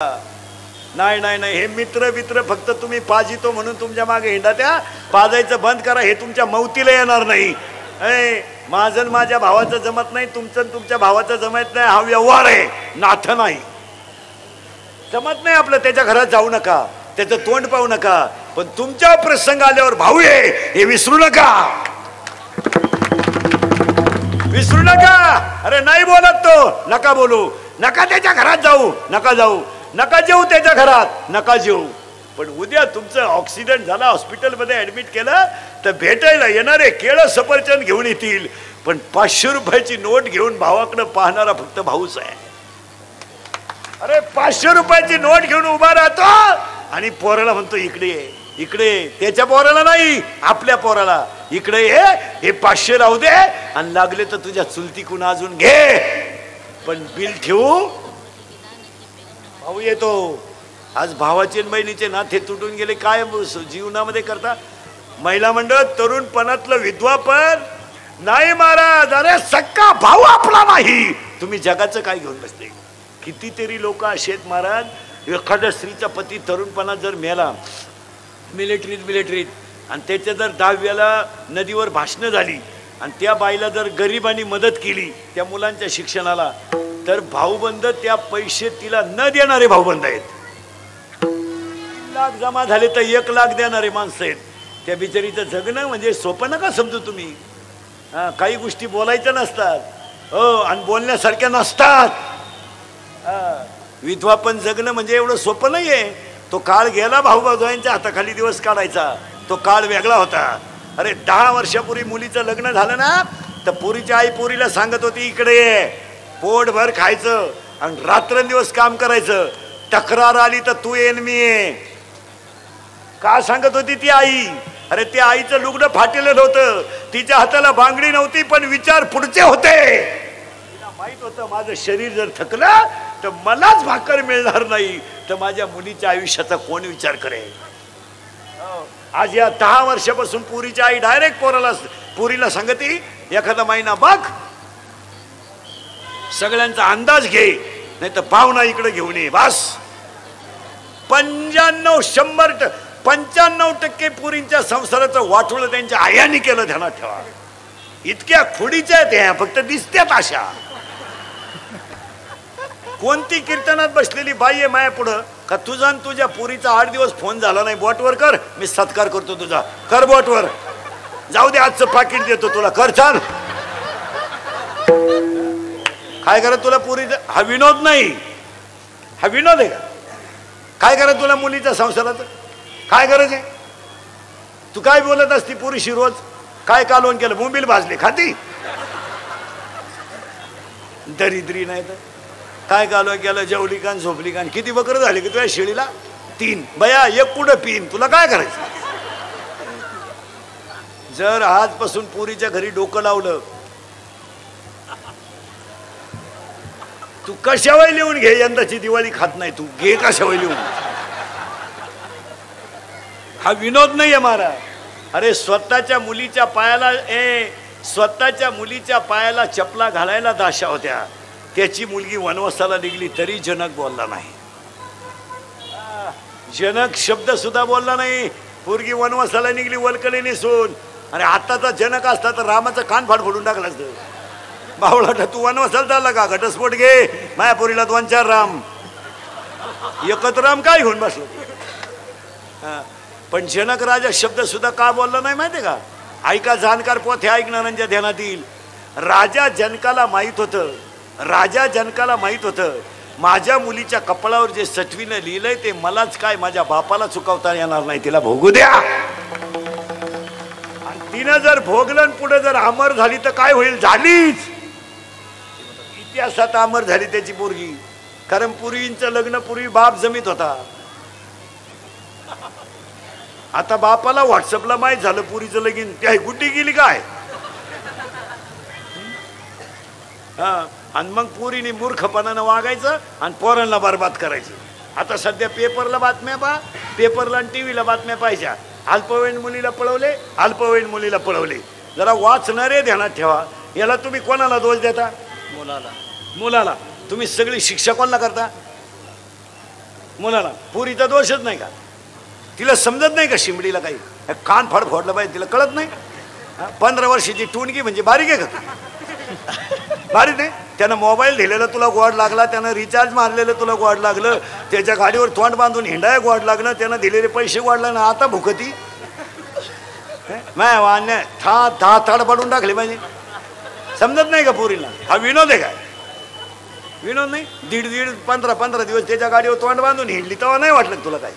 नाही नाही नाही, हे मित्र मित्र फक्त तुम्ही पाजितो म्हणून तुमच्या मागे हिंडा, त्या पाजायचं बंद करा, हे तुमच्या मौतीला येणार नाही. माझं माझ्या भावाचं जमत नाही, तुमचं तुमच्या भावाचं जमत नाही, हा व्यवहार आहे, नाथ नाही, जमत नाही आपलं. त्याच्या घरात जाऊ नका, त्याचं तोंड पाहू नका, पण तुमच्या प्रसंग आल्यावर भाऊ आहे हे विसरू नका, विसरू नका. अरे नाही बोलत तो, नका बोलू, नका त्याच्या घरात जाऊ, नका जाऊ, नका जेऊ त्याच्या घरात, नका जेऊ. पण उद्या तुमचं ऑक्सिडेंट झाला, हॉस्पिटलमध्ये ऍडमिट केलं तर भेटायला येणारे केळं सफरचंद घेऊन येतील, पण 500 रुपयाची नोट घेऊन भावाकडे पाहणारा फक्त भाऊच आहे. अरे 500 रुपयाची नोट घेऊन उभा राहतो आणि पोराला म्हणतो इकडे ये, इकडे. त्याच्या पोराला नाही, आपल्या पोराला, इकडे ये, हे 500 राहू दे आणि लागले तर तुझ्या चुलतीकून अजून घे, पण बिल ठेवू. भाऊ येतो. आज भावाचे बहिणीचे नाते तुटून गेले. काय जीवनामध्ये करता? महिला मंडळ तरुणपणातलं विधवापन नाही महाराज. अरे सक्का भाऊ आपला नाही, तुम्ही जगाचं काय घेऊन बसले? कितीतरी लोक असे आहेत महाराज, एखाद्या स्त्रीचा पती तरुणपणात जर मेला, मिलिटरीत, आणि त्याच्या जर 10व्याला नदीवर भाषणं झाली आणि त्या बाईला जर गरिबांनी मदत केली त्या मुलांच्या शिक्षणाला, तर भाऊबंद त्या पैसे तिला न देणारे भाऊबंद आहेत. 3 लाख जमा झाले तर 1 लाख देणारे माणसं आहेत. त्या बिचारीचं जगणं म्हणजे सोपं नका समजू तुम्ही. काही गोष्टी बोलायच्या नसतात, हो, आणि बोलण्यासारख्या नसतात. विधवापन जगणं म्हणजे एवढं सोपं नाहीये. तो काळ गेला, भाऊभाऊयांच्या हाताखाली दिवस काढायचा, तो काळ वेगळा होता. अरे 10 वर्षापूर्वी मुलीचं लग्न झालं ना, तर पोरीची आई पोरीला सांगत होती इकडे ये, पोटभर खायचं आणि रात्रंदिवस काम करायचं, तक्रार आली तर तू येन मी ये. का सांगत होती ती आई? अरे त्या आईचं लुगडं फाटलेलं होतं, तिच्या हाताला बांगडी नव्हती, पण विचार पुढचे होते. तिला माहित होतं माझं शरीर जर थकलं तर मलाच भाकर मिळणार नाही, तर माझ्या मुलीच्या आयुष्याचा कोण विचार करेल? आज या 10 वर्षापासून पुरीची आई डायरेक्ट पुरीला सांगते एखादा महिना बघ, सगळ्यांचा अंदाज घे, नाही तर पाहुणा इकडे घेऊन ये. बस 95% पुरींच्या संसाराचं वाटोळं त्यांच्या आयाने केलं, ध्यानात ठेवा. इतक्या खोडीच्या आहेत ह्या, फक्त दिसत्यात अशा. कोणती कीर्तनात बसलेली बाई आहे माया पुढं का तुझा आणि तुझ्या पुरीचा 8 दिवस फोन झाला नाही, बोटवर कर, मी सत्कार करतो तुझा, कर बोटवर, जाऊ दे आजचं पाकिट देतो तुला, कर, छान. काय करत तुला पुरीचा? हा विनोद नाही, हा विनोद आहे का? काय करत तुला मुलीच्या संसाराचं? काय गरज आहे? तू काय बोलत असती पुरीशी रोज? काय कालवण केलं, बोंबील भाजले खाती? दरिद्री नाही तर काय कालवण केलं, जेवली का झोपली का? किती बकरं झाली की तुझ्या शेळीला? 3. बया 1 कुठं पिन, तुला काय करायचं? जर आजपासून पुरीच्या घरी डोकं लावलं, तू कशावर लिहून घे, यंदाची दिवाळी खात नाही तू, घे कशावर लिहून. हा विनोद नाहीये महाराज. अरे स्वतःच्या मुलीच्या पायाला चपला घालायला दाशा होत्या, त्याची मुलगी वनवासाला निघली तरी जनक बोलला नाही, जनक शब्द सुद्धा बोलला नाही. पोरगी वनवासाला निघली वलकली नेसून. अरे आताचा जनक असता तर रामाचं कान फाड फोडून टाकला असतं. बावळा तू वनवासाला चालला का? घटस्फोट घे, मायापुरीला 2-4 राम, एकत्र राम काय घेऊन बसलो. पण जनक राजा शब्द सुद्धा का बोलला नाही माहितीये का? ऐका जाणकार पोथे ऐकणाऱ्यांच्या ध्यानात येईल. राजा जनकाला माहित होतं माझ्या मुलीच्या कपाळावर जे सटवीनं लिहिलंय ते मलाच काय माझ्या बापाला चुकवता येणार नाही, तिला भोगू द्या. आणि तिनं जर भोगलं पुढे जर अमर झाली तर काय होईल? झालीच, इतिहासात अमर झाली त्याची पोरगी. कारण पूर्वींचं लग्न पूर्वी बाप जमीत होता, आता बापाला व्हॉट्सअपला माहीत झालं पुरीचं लगीन, त्या गुड्डी गेली काय? आणि मग पुरीने मूर्खपणानं वागायचं आणि पोरांना बरबाद करायचं. आता सध्या पेपरला बातम्या पेपरला आणि टीव्हीला बातम्या पाहिजे. अल्पवयीन मुलीला पळवले. जरा वाचणारे ध्यानात ठेवा. याला तुम्ही कोणाला दोष देता? मुलाला. तुम्ही सगळी शिक्षा कोणाला करता? मुलाला पुरीचा दोषच नाही का? तिला समजत नाही का शिमडीला काही? कान फाड फोडलं पाहिजे, तिला कळत नाही? 15 वर्षाची टुणकी म्हणजे बारीक आहे का? बारीक नाही. त्यानं मोबाईल दिलेला तुला गोड लागला, त्यानं रिचार्ज मारलेलं तुला गोड लागलं, त्याच्या गाडीवर तोंड बांधून हिंडाय गोड लागलं, त्यानं दिलेले पैसे गोड लागले, आता भुकती माय वाण्य दहा थाड पडून टाकले पाहिजे. समजत नाही का पोरीला? हा विनोद आहे काय? विनोद नाही. 15 दिवस त्याच्या गाडीवर तोंड बांधून हिंडली तेव्हा नाही वाटलं तुला काय?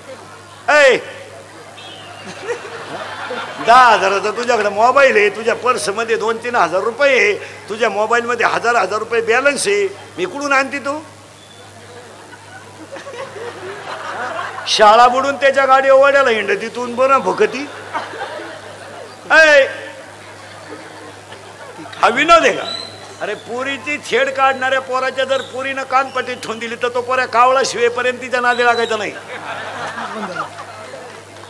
10,000चा तुझ्याकडे मोबाईल आहे, तुझ्या पर्समध्ये 2-3 हजार रुपये आहे, तुझ्या मोबाईलमध्ये हजार रुपये बॅलन्स आहे, मी कुठून आणते तू? शाळा बुडून त्याच्या गाडीवर वड्याला हिंड तिथून बरं भुकती. हा विनोद आहे का? अरे पुरीची छेड काढणाऱ्या पोराच्या जर पुरीनं कानपट्टी ठेवून दिली तर तो पोऱ्या कावळा शिवेपर्यंत तिच्या नादी लागायचा नाही.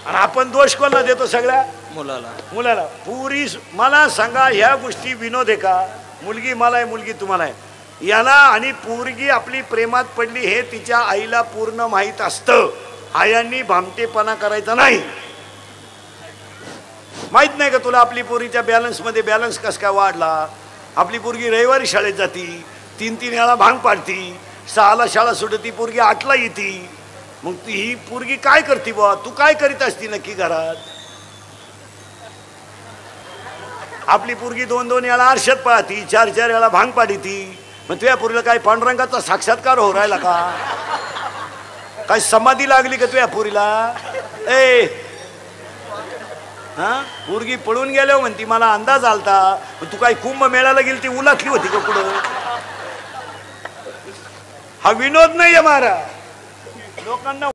आणि आपण दोष कोणाला देतो? सगळ्या मुलाला. पुरी मला सांगा, ह्या गोष्टी विनोद आहे का? मुलगी मला आहे, मुलगी तुम्हाला आहे. याला आणि पोरगी आपली प्रेमात पडली हे तिच्या आईला पूर्ण माहीत असतं. आयांनी भामटेपणा करायचा नाही. माहित नाही का तुला आपली पोरीच्या बॅलन्समध्ये बॅलन्स कस काय वाढला? आपली पोरगी रविवारी शाळेत जाती, 3 वेळा भांग पाडती, 6ला शाळा सुटती, पोरगी 8ला येती. मग ही पोरगी काय करते बा? तू काय करीत असती नक्की घरात? आपली पोरगी 2 वेळा आरशात पाहती, 4 वेळा भांग पाडीती. मग तुझ्या पोरीला काय पांडुरंगाचा साक्षात्कार हो राहिला का? काय समाधी लागली का तुझ्या पोरीला? पोरगी पळून गेल्यावर म्हणती मला अंदाज आलता. तू काय कुंभ मेळ्याला गेली ती उलाटली होती का पुढं? हा विनोद नाहीये महाराज. लोकांना